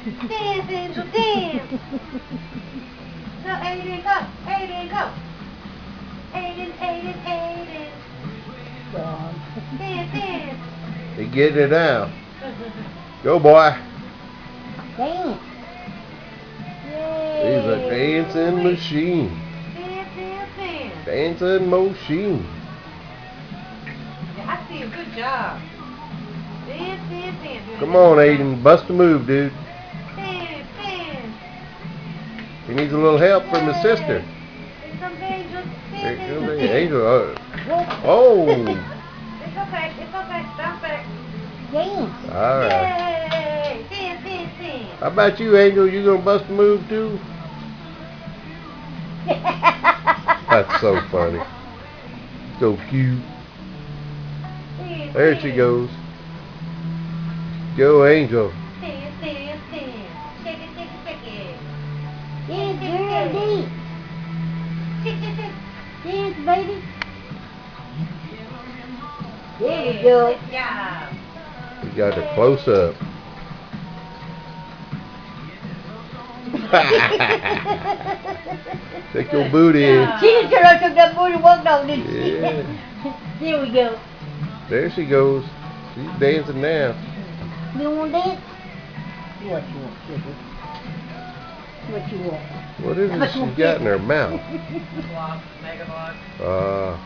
Dance, Angel, dance. Go, Aiden, go. Aiden, go. Aiden, Aiden, Aiden. Dance, dance. He getting it now. Go, boy. Dance. He's a Yay. dancing machine. Dance, dance, dance. Dancing machine. Yeah, I see a good job. Dance, dance, dance. Come on, Aiden. Bust a move, dude. Dance, dance. He needs a little help from his sister. Here comes Angel. Here Dance, comes Angel, Angel. dance. Oh. It's okay, it's okay. Bounce back. Dance. All right. Yay! Dance, dance, dance. How about you, Angel? You gonna bust a move too? That's so funny. So cute. Dance, There she dance. goes. Go, Angel. Dance, dance, dance. Shake it, shake it, shake it. Dance, girl, dance. Shake, shake, shake. Dance, baby. There we Yeah, go. good job. We got her close up. Take your booty in. She just turned around, took that booty and walked off, didn't she? Yeah. There we go. There she goes. She's dancing now. You want to dance? What you want, sugar? What you want? What is it she's got in her mouth? Block, mega block.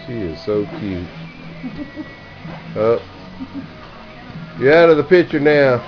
She is so cute. Oh, you're out of the picture now.